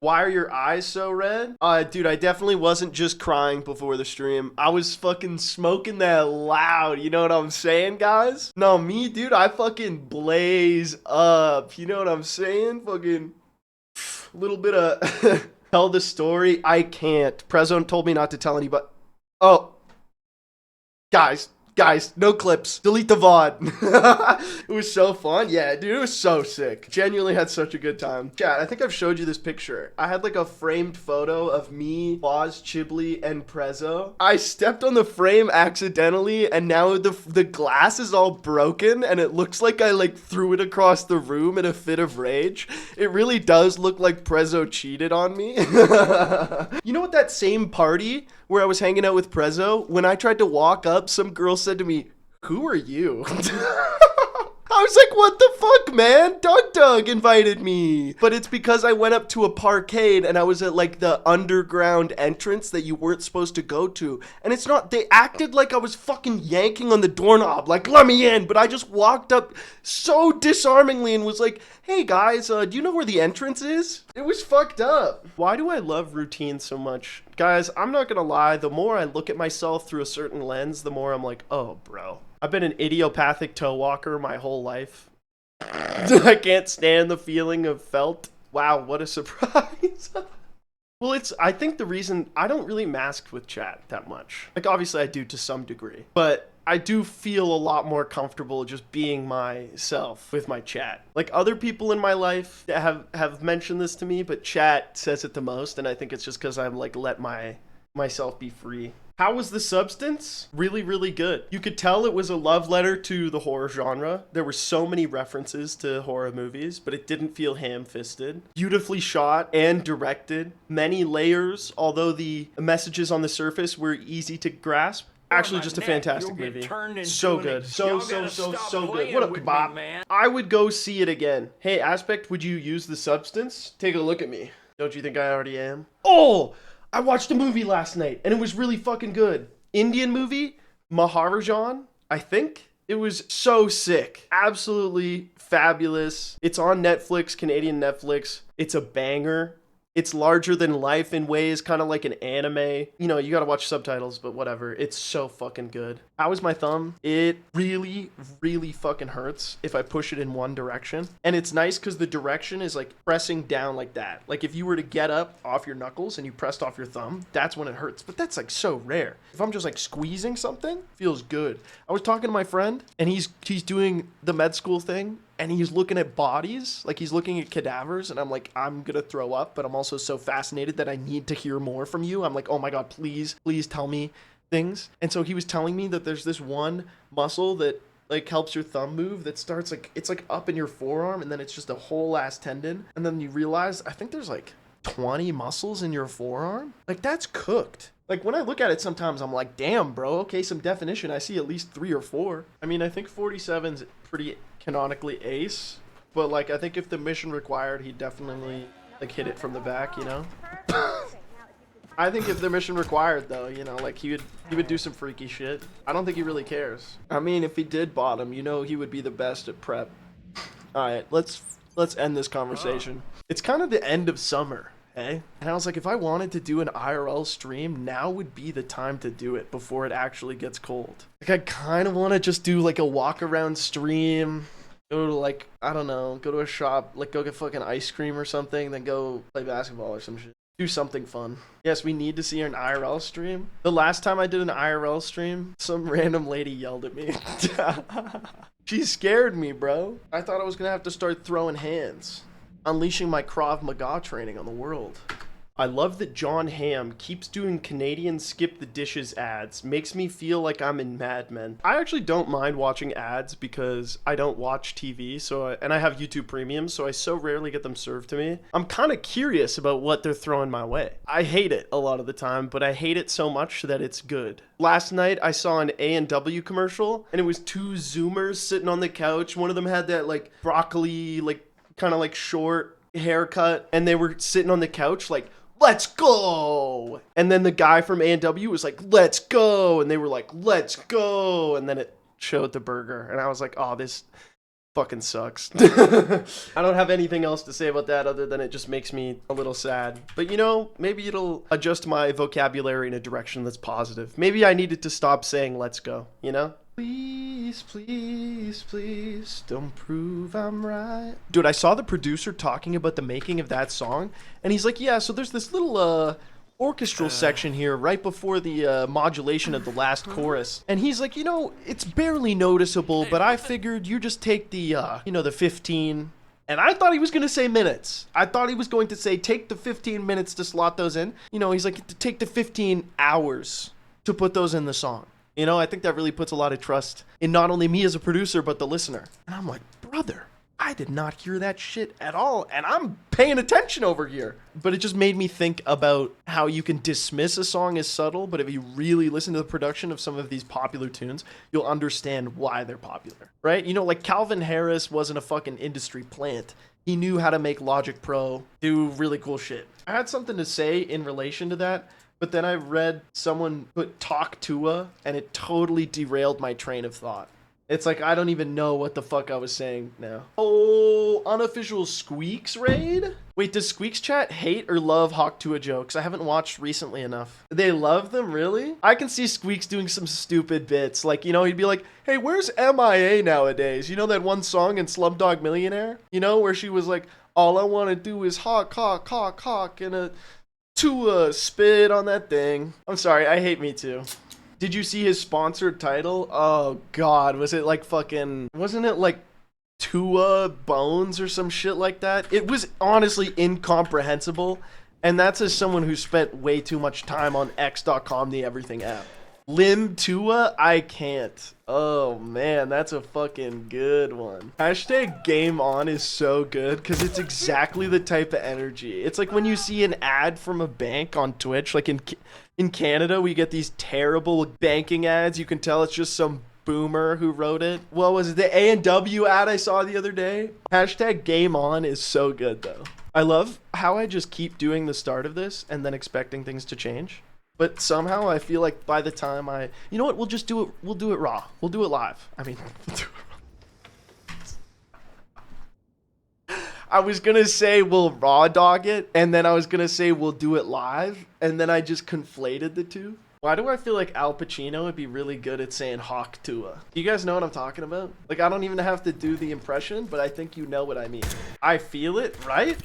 Why are your eyes so red? Dude, I definitely wasn't just crying before the stream. I was fucking smoking that loud. You know what I'm saying, guys? No, me, dude, I fucking blaze up. You know what I'm saying? Fucking little bit of tell the story. I can't. Prezzo told me not to tell anybody. Oh, guys, no clips. Delete the VOD. It was so fun. Yeah, dude, it was so sick. Genuinely had such a good time. Chat, I think I've showed you this picture. I had like a framed photo of me, Boz, Chibli, and Prezzo. I stepped on the frame accidentally, and now the glass is all broken, and it looks like I like threw it across the room in a fit of rage. It really does look like Prezzo cheated on me. You know what, that same party where I was hanging out with Prezzo, when I tried to walk up, some girl said to me, "Who are you?" I was like, what the fuck, man? Doug invited me. But it's because I went up to a parkade and I was at like the underground entrance that you weren't supposed to go to. And it's not, they acted like I was fucking yanking on the doorknob, like, let me in. But I just walked up so disarmingly and was like, hey guys, do you know where the entrance is? It was fucked up. Why do I love routine so much? Guys, I'm not gonna lie, the more I look at myself through a certain lens, the more I'm like, oh, bro. I've been an idiopathic toe walker my whole life. I can't stand the feeling of felt. Wow, what a surprise. Well, I think the reason I don't really mask with chat that much. Like, obviously I do to some degree, but I do feel a lot more comfortable just being myself with my chat. Like, other people in my life have mentioned this to me, but chat says it the most, and I think it's just because I'm like, let myself be free. How was the substance? Really, really good. You could tell it was a love letter to the horror genre. There were so many references to horror movies, but it didn't feel ham-fisted. Beautifully shot and directed. Many layers, although the messages on the surface were easy to grasp. Actually, just a fantastic movie. So good. So good. What up, Kebab? I would go see it again. Hey, Aspect, would you use the substance? Take a look at me. Don't you think I already am? Oh! I watched a movie last night, and it was really fucking good. Indian movie, Maharajan, I think. It was so sick. Absolutely fabulous. It's on Netflix, Canadian Netflix. It's a banger. It's larger than life in ways, kind of like an anime. You know, you gotta watch subtitles, but whatever. It's so fucking good. How is my thumb? It really, really fucking hurts if I push it in one direction. And it's nice because the direction is like pressing down like that. Like if you were to get up off your knuckles and you pressed off your thumb, that's when it hurts. But that's like so rare. If I'm just like squeezing something, feels good. I was talking to my friend and he's doing the med school thing. And he's looking at bodies, like he's looking at cadavers, and I'm like, I'm gonna throw up, but I'm also so fascinated that I need to hear more from you. I'm like, oh my God, please tell me things. And so he was telling me that there's this one muscle that like helps your thumb move that starts like, it's like up in your forearm, and then it's just a whole ass tendon. And then you realize, I think there's like 20 muscles in your forearm. Like that's cooked. Like when I look at it sometimes I'm like, damn bro, okay, some definition. I see at least 3 or 4. I mean, I think 47's pretty canonically ace, but like I think if the mission required, he'd definitely like hit it from the back, you know. I think if the mission required though, you know, like he would do some freaky shit. I don't think he really cares. I mean, if he did bottom, you know, he would be the best at prep. All right, let's end this conversation. It's kind of the end of summer. Hey? And I was like, if I wanted to do an IRL stream, now would be the time to do it before it actually gets cold. Like, I kind of want to just do like a walk around stream, go to like, I don't know, go to a shop, like go get fucking ice cream or something, then go play basketball or some shit. Do something fun. Yes, we need to see an IRL stream. The last time I did an IRL stream, some random lady yelled at me. She scared me, bro. I thought I was gonna have to start throwing hands. Unleashing my Krav Maga training on the world. I love that John Hamm keeps doing Canadian skip the dishes ads. Makes me feel like I'm in Mad Men. I actually don't mind watching ads because I don't watch TV, and I have YouTube Premium, so I so rarely get them served to me. I'm kind of curious about what they're throwing my way. I hate it a lot of the time, but I hate it so much that it's good. Last night I saw an A&W commercial, and it was 2 Zoomers sitting on the couch. One of them had that like broccoli, like kind of like short haircut, and they were sitting on the couch like, let's go. And then the guy from A&W was like, let's go. And they were like, let's go. And then it showed the burger. And I was like, oh, this fucking sucks. I don't have anything else to say about that other than it just makes me a little sad. But you know, maybe it'll adjust my vocabulary in a direction that's positive. Maybe I needed to stop saying let's go, you know? Please, please, please don't prove I'm right. Dude, I saw the producer talking about the making of that song, and he's like, yeah, so there's this little orchestral section here right before the modulation of the last chorus. And he's like, you know, it's barely noticeable, but I figured you just take the, you know, the 15. And I thought he was going to say minutes. I thought he was going to say, take the 15 minutes to slot those in. You know, he's like, take the 15 hours to put those in the song. You know, I think that really puts a lot of trust in not only me as a producer, but the listener. And I'm like, brother, I did not hear that shit at all. And I'm paying attention over here. But it just made me think about how you can dismiss a song as subtle, but if you really listen to the production of some of these popular tunes, you'll understand why they're popular, right? You know, like Calvin Harris wasn't a fucking industry plant. He knew how to make Logic Pro do really cool shit. I had something to say in relation to that, but then I read someone put Talk Tuah, and it totally derailed my train of thought. It's like, I don't even know what the fuck I was saying now. Oh, unofficial Squeaks raid? Wait, does Squeaks chat hate or love Hawk Tuah jokes? I haven't watched recently enough. They love them, really? I can see Squeaks doing some stupid bits. Like, you know, he'd be like, hey, where's MIA nowadays? You know that one song in Slumdog Millionaire? You know, where she was like, all I want to do is hawk, hawk, hawk, hawk, and a Tuah spit on that thing. I'm sorry, I hate Me Too. Did you see his sponsored title? Oh god, was it like fucking, wasn't it like Tuah Bones or some shit like that? It was honestly incomprehensible, and that's as someone who spent way too much time on X.com, the everything app. Lim Tuah, I can't. Oh man, that's a fucking good one. Hashtag Game On is so good because it's exactly the type of energy. It's like when you see an ad from a bank on Twitch, like in Canada, we get these terrible banking ads. You can tell it's just some boomer who wrote it. What was it? The A&W ad I saw the other day? Hashtag Game On is so good though. I love how I just keep doing the start of this and then expecting things to change. But somehow I feel like by the time you know what, we'll just do it, we'll do it raw. We'll do it live. I mean, we'll do it raw. I was gonna say we'll raw dog it, and then I was gonna say we'll do it live, and then I just conflated the two. Why do I feel like Al Pacino would be really good at saying Hawk Tuah? You guys know what I'm talking about? Like, I don't even have to do the impression, but I think you know what I mean. I feel it, right?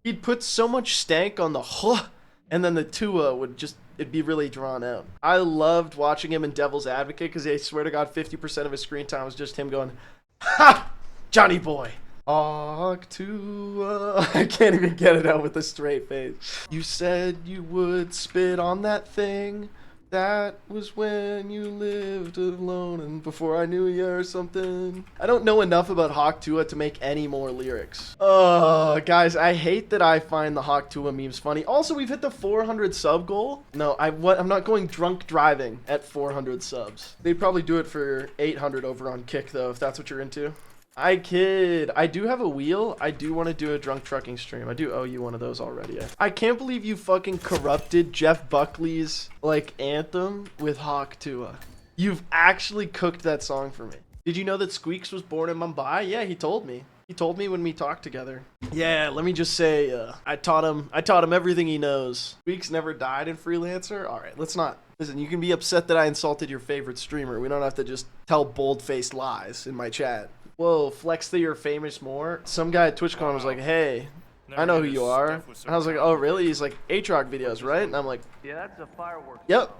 He'd put so much stank on the huh, and then the Tuah would just, it'd be really drawn out. I loved watching him in Devil's Advocate because I swear to God, 50% of his screen time was just him going, ha! Johnny boy! Hawk Tuah. I can't even get it out with a straight face. You said you would spit on that thing. That was when you lived alone and before I knew you or something. I don't know enough about Hawk Tuah to make any more lyrics. Oh, guys, I hate that I find the Hawk Tuah memes funny. Also, we've hit the 400 sub goal. No, I'm not going drunk driving at 400 subs. They'd probably do it for 800 over on Kick, though, if that's what you're into. I kid. I do have a wheel. I do want to do a drunk trucking stream. I do owe you one of those already. I can't believe you fucking corrupted Jeff Buckley's, like, anthem with Hawk Tuah. You've actually cooked that song for me. Did you know that Squeaks was born in Mumbai? Yeah, he told me. He told me when we talked together. Yeah, let me just say, I taught him everything he knows. Squeaks never died in Freelancer? Alright, let's not. Listen, you can be upset that I insulted your favorite streamer. We don't have to just tell bold-faced lies in my chat. Whoa, flex that you're famous more. Some guy at TwitchCon was like, hey, I know who you are. And I was like, oh, really? He's like, Aatrox videos, right? And I'm like, yeah, that's a firework. Yep.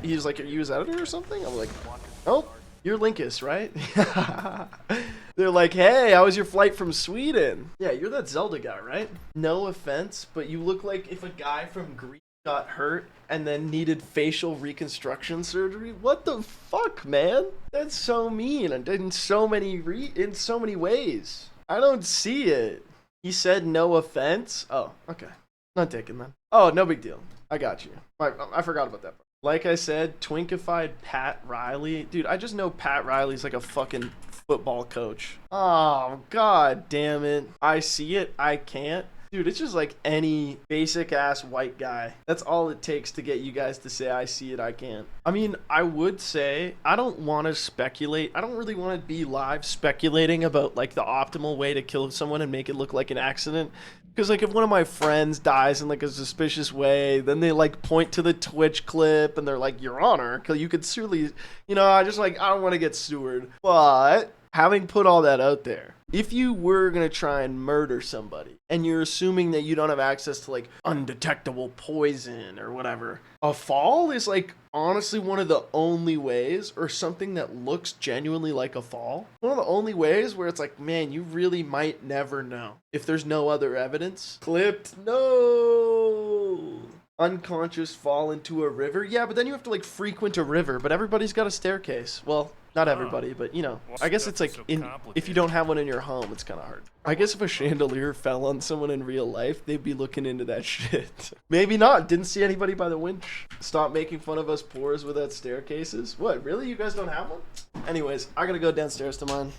He's like, are you his editor or something? I'm like, oh, you're Linkus, right? They're like, hey, how was your flight from Sweden? Yeah, you're that Zelda guy, right? No offense, but you look like if a guy from Greece got hurt and then needed facial reconstruction surgery. What the fuck, man? That's so mean and in so many ways. I don't see it. He said no offense. Oh, okay. Not taking then. Oh, no big deal. I got you. I forgot about that part. Like I said, twinkified Pat Riley. Dude, I just know Pat Riley's like a fucking football coach. Oh, god damn it. I see it. I can't. Dude, it's just like any basic ass white guy. That's all it takes to get you guys to say, I see it, I can't. I mean, I would say, I don't want to speculate. I don't really want to be live speculating about like the optimal way to kill someone and make it look like an accident. Because like if one of my friends dies in like a suspicious way, then they like point to the Twitch clip and they're like, Your Honor, because you could surely, you know, I don't want to get sewered. But having put all that out there, if you were going to try and murder somebody and you're assuming that you don't have access to like undetectable poison or whatever, a fall is like honestly one of the only ways, or something that looks genuinely like a fall. One of the only ways where it's like, man, you really might never know if there's no other evidence. Clipped, no. Unconscious fall into a river. Yeah, but then you have to like frequent a river, but everybody's got a staircase. Well, not everybody, but you know, I guess it's like if you don't have one in your home, it's kind of hard. I guess if a chandelier fell on someone in real life, they'd be looking into that shit. Maybe not. Didn't see anybody by the winch. Stop making fun of us poors without staircases. What, really? You guys don't have one? Anyways, I gotta go downstairs to mine.